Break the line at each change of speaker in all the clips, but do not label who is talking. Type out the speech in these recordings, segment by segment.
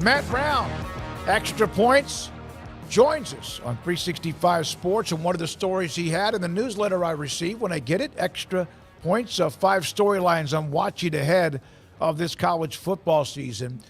Matt Brown, Extra Points, joins us on 365 Sports, and one of the stories he had in the newsletter I received when I get it, Extra Points, 5 storylines I'm watching ahead of this college football season.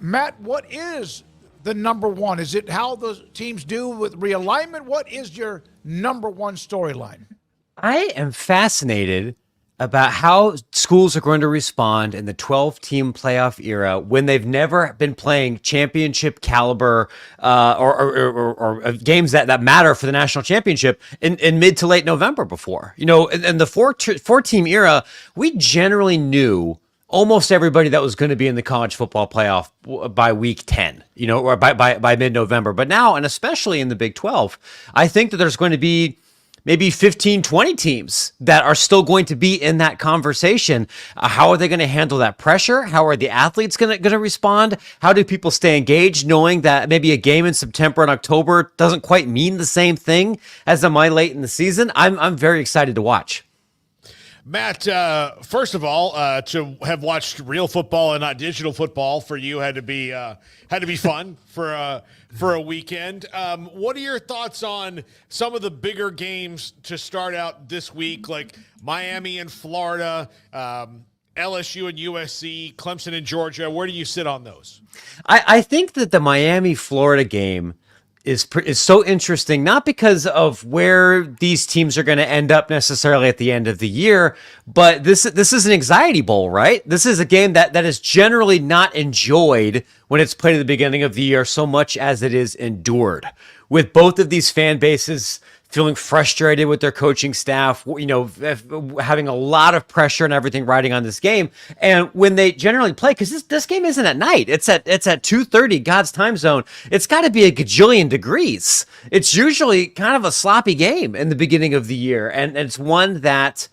Matt, what is the number one? Is it how the teams do with realignment? What is your number one storyline?
I am fascinated about how schools are going to respond in the 12-team playoff era when they've never been playing championship caliber or games that matter for the national championship in mid to late November before. You know, in the four-team era, we generally knew almost everybody that was going to be in the college football playoff by week 10, you know, or by mid-November. But now, and especially in the Big 12, I think that there's going to be maybe 15, 20 teams that are still going to be in that conversation. How are they going to handle that pressure? How are the athletes going to respond? How do people stay engaged knowing that maybe a game in September and October doesn't quite mean the same thing as it might late in the season? I'm very excited to watch.
Matt, first of all, to have watched real football and not digital football for you had to be fun for a weekend. What are your thoughts on some of the bigger games to start out this week, like Miami and Florida, LSU and USC, Clemson and Georgia? Where do you sit on those?
I think that the Miami-Florida game is so interesting, not because of where these teams are going to end up necessarily at the end of the year, but this is an anxiety bowl, right? This is a game that is generally not enjoyed when it's played at the beginning of the year so much as it is endured. With both of these fan bases feeling frustrated with their coaching staff, you know, having a lot of pressure and everything riding on this game. And when they generally play, because this game isn't at night, it's at 2:30 God's time zone. It's got to be a gajillion degrees. It's usually kind of a sloppy game in the beginning of the year, and it's one that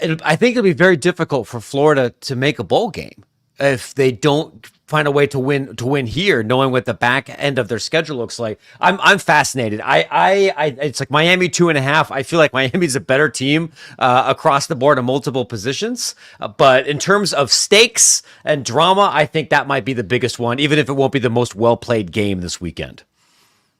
I think it'll be very difficult for Florida to make a bowl game if they don't find a way to win here, knowing what the back end of their schedule looks like. I'm fascinated. It's like Miami 2.5. I feel like Miami's a better team across the board in multiple positions. But in terms of stakes and drama, I think that might be the biggest one, even if it won't be the most well-played game this weekend.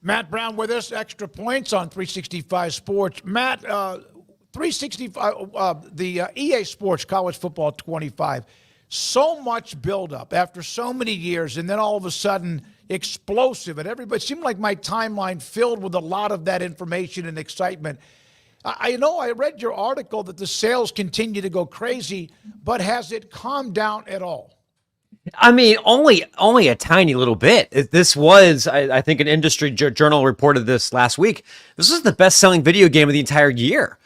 Matt Brown with us, Extra Points on 365 Sports. Matt, 365, the EA Sports College Football 25. So much buildup after so many years, and then all of a sudden, explosive. And everybody, it seemed like my timeline filled with a lot of that information and excitement. I know I read your article that the sales continue to go crazy, but has it calmed down at all?
I mean, only a tiny little bit. This was, I think, an industry journal reported this last week. This was the best-selling video game of the entire year.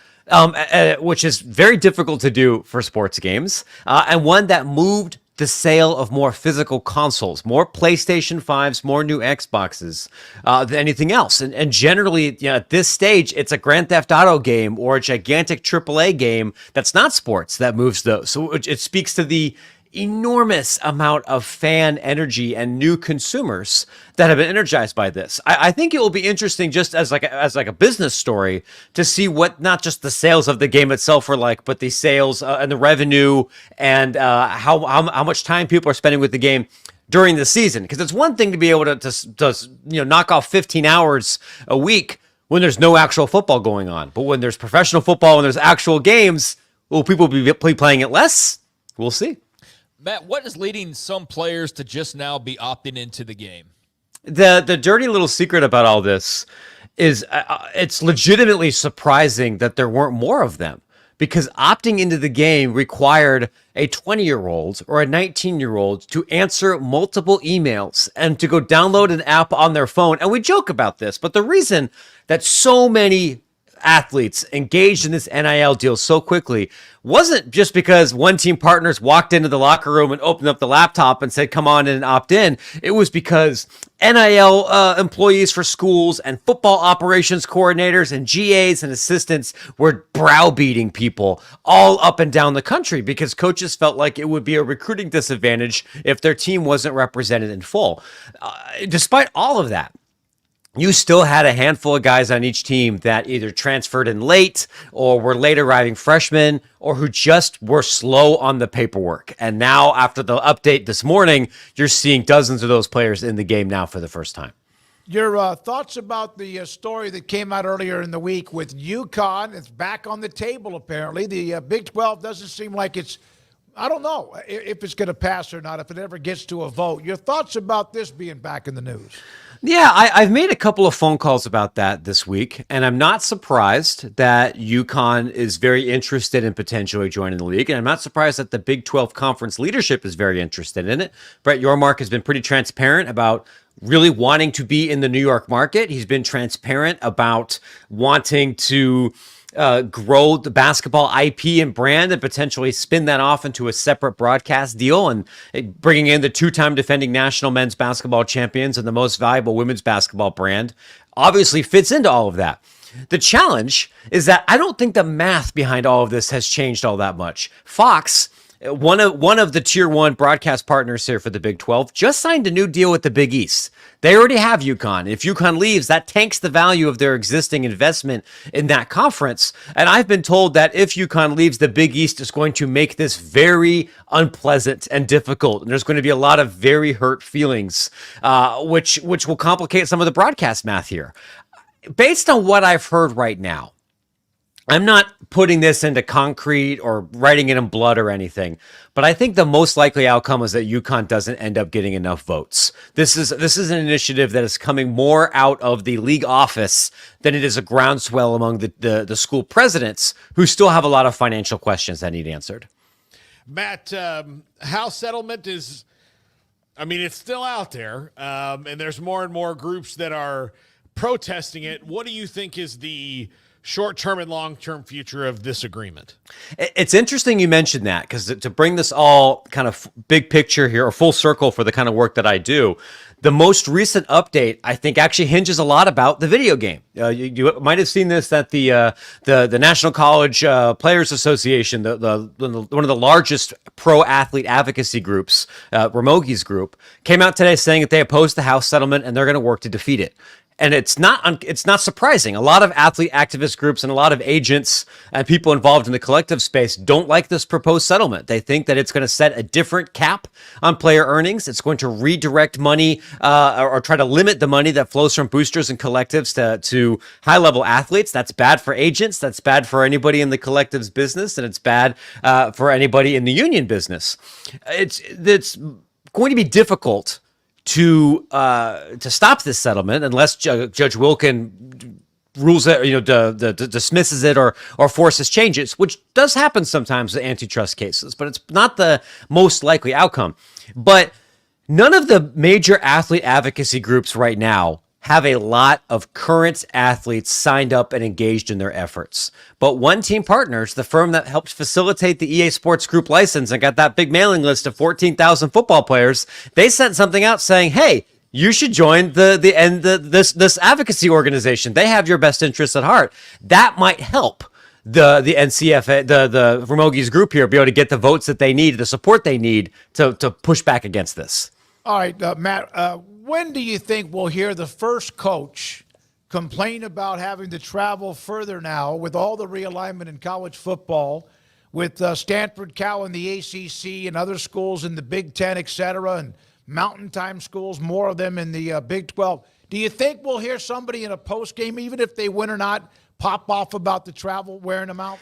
Which is very difficult to do for sports games, and one that moved the sale of more physical consoles, more PlayStation 5s, more new Xboxes than anything else. And generally, you know, at this stage, it's a Grand Theft Auto game or a gigantic AAA game that's not sports that moves those. So it speaks to the enormous amount of fan energy and new consumers that have been energized by this. I think it will be interesting just as like a business story to see what not just the sales of the game itself were like, but the sales and the revenue and how much time people are spending with the game during the season. Because it's one thing to be able to knock off 15 hours a week when there's no actual football going on, but when there's professional football and there's actual games, will people be playing it less? We'll see.
Matt, what is leading some players to just now be opting into the game?
The dirty little secret about all this is it's legitimately surprising that there weren't more of them, because opting into the game required a 20-year-old or a 19-year-old to answer multiple emails and to go download an app on their phone. And we joke about this, but the reason that so many athletes engaged in this NIL deal so quickly wasn't just because one team partners walked into the locker room and opened up the laptop and said, come on in and opt in. It was because NIL employees for schools and football operations coordinators and GAs and assistants were browbeating people all up and down the country because coaches felt like it would be a recruiting disadvantage if their team wasn't represented in full. Despite all of that, you still had a handful of guys on each team that either transferred in late or were late arriving freshmen or who just were slow on the paperwork. And now after the update this morning, you're seeing dozens of those players in the game now for the first time.
Your thoughts about the story that came out earlier in the week with UConn? It's back on the table, apparently. The Big 12 doesn't seem like it's, I don't know if it's going to pass or not, if it ever gets to a vote. Your thoughts about this being back in the news?
Yeah, I've made a couple of phone calls about that this week, and I'm not surprised that UConn is very interested in potentially joining the league, and I'm not surprised that the Big 12 conference leadership is very interested in it. Brett Yormark has been pretty transparent about really wanting to be in the New York market. He's been transparent about wanting to grow the basketball IP and brand and potentially spin that off into a separate broadcast deal, and bringing in the two-time defending national men's basketball champions and the most valuable women's basketball brand obviously fits into all of that. The challenge is that I don't think the math behind all of this has changed all that much. Fox, one of the tier 1 broadcast partners here for the Big 12, just signed a new deal with the Big East. They already have UConn. If UConn leaves, that tanks the value of their existing investment in that conference. And I've been told that if UConn leaves, the Big East is going to make this very unpleasant and difficult. And there's going to be a lot of very hurt feelings, which will complicate some of the broadcast math here. Based on what I've heard right now, I'm not putting this into concrete or writing it in blood or anything, but I think the most likely outcome is that UConn doesn't end up getting enough votes. This is an initiative that is coming more out of the league office than it is a groundswell among the school presidents who still have a lot of financial questions that need answered.
Matt, House settlement is, I mean, it's still out there, and there's more and more groups that are protesting it. What do you think is the short-term and long-term future of this agreement?
It's interesting you mentioned that, because to bring this all kind of big picture here, or full circle for the kind of work that I do, the most recent update, I think, actually hinges a lot about the video game. You might have seen this, that the National College Players Association, one of the largest pro athlete advocacy groups, Ramogi's group, came out today saying that they oppose the House settlement and they're going to work to defeat it. And it's not surprising. A lot of athlete activist groups and a lot of agents and people involved in the collective space don't like this proposed settlement. They think that it's going to set a different cap on player earnings. It's going to redirect money or try to limit the money that flows from boosters and collectives to high-level athletes. That's bad for agents. That's bad for anybody in the collective's business, and it's bad for anybody in the union business. It's going to be difficult to stop this settlement unless Judge Wilkin rules it, dismisses it or forces changes, which does happen sometimes in antitrust cases, but it's not the most likely outcome. But none of the major athlete advocacy groups right now have a lot of current athletes signed up and engaged in their efforts. But One Team Partners, the firm that helped facilitate the EA Sports Group license and got that big mailing list of 14,000 football players, they sent something out saying, hey, you should join this advocacy organization. They have your best interests at heart. That might help the NCFA, the Ramogi's group here, be able to get the votes that they need, the support they need to push back against this.
All right, Matt, when do you think we'll hear the first coach complain about having to travel further now with all the realignment in college football, with Stanford, Cal, and the ACC and other schools in the Big Ten, et cetera, and Mountain Time schools, more of them in the Big 12? Do you think we'll hear somebody in a post game, even if they win or not, pop off about the travel wearing them out?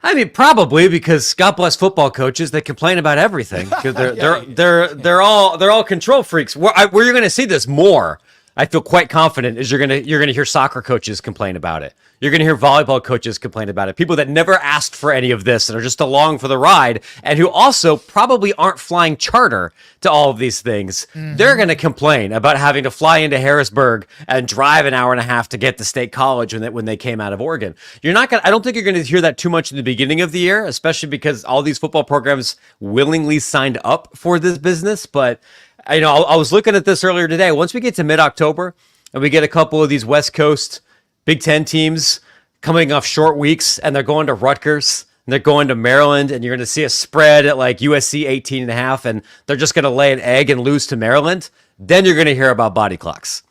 I mean, probably, because God bless football coaches, they complain about everything because they're all control freaks. Where you're going to see this more, I feel quite confident, is you're going to hear soccer coaches complain about it. You're going to hear volleyball coaches complain about it. People that never asked for any of this and are just along for the ride, and who also probably aren't flying charter to all of these things. Mm-hmm. They're going to complain about having to fly into Harrisburg and drive an hour and a half to get to State College when they came out of Oregon. I don't think you're going to hear that too much in the beginning of the year, especially because all these football programs willingly signed up for this business. But I was looking at this earlier today. Once we get to mid-October and we get a couple of these West Coast Big Ten teams coming off short weeks, and they're going to Rutgers, and they're going to Maryland, and you're going to see a spread at like USC 18.5, and they're just going to lay an egg and lose to Maryland, then you're going to hear about body clocks.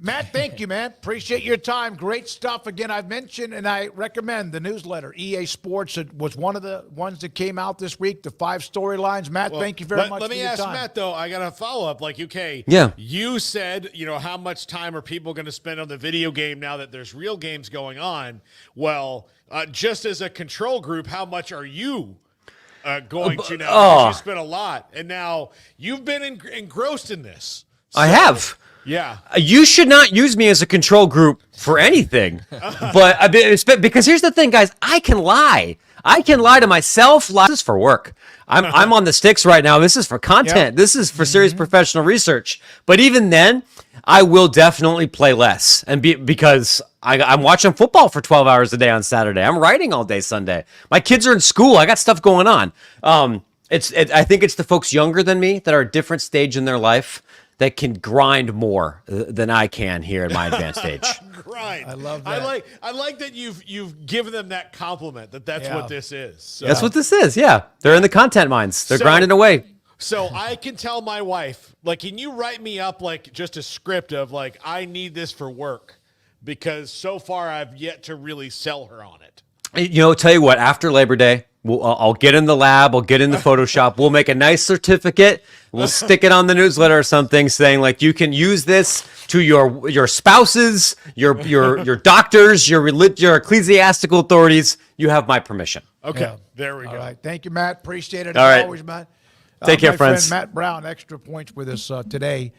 Matt, thank you, man. Appreciate your time. Great stuff. Again, I've mentioned and I recommend the newsletter. EA Sports was one of the ones that came out this week, the 5 storylines. Matt, thank you very much
Let
for
me
your
ask
time.
Matt, though, I got to follow up. Like, okay,
Yeah.
you said, how much time are people going to spend on the video game now that there's real games going on? Well, just as a control group, how much are you going to now? Because you spent a lot, and now you've been engrossed in this.
I have.
Yeah.
You should not use me as a control group for anything. But because here's the thing, guys, I can lie. I can lie to myself. This is for work. I'm on the sticks right now. This is for content.
Yep.
This is for serious professional research. But even then, I will definitely play less, and because I'm watching football for 12 hours a day on Saturday. I'm writing all day Sunday. My kids are in school. I got stuff going on. I think it's the folks younger than me that are at a different stage in their life that can grind more than I can here at my advanced age.
Grind.
I love that.
I like that you've given them that compliment. That's
Yeah.
what this is. So.
That's what this is. Yeah, they're in the content mines. They're grinding away.
So I can tell my wife, like, can you write me up like just a script of like I need this for work, because so far I've yet to really sell her on it.
Tell you what, after Labor Day, I'll get in the lab, I'll get in the Photoshop, we'll make a nice certificate, we'll stick it on the newsletter or something saying like you can use this to your spouses, your doctors, your ecclesiastical authorities. You have my permission.
Okay,
Yeah.
there we go.
All right. Thank you, Matt. Appreciate it
All
as
right.
always, Matt.
Take care,
my
friends.
Friend Matt Brown, Extra Points with us today.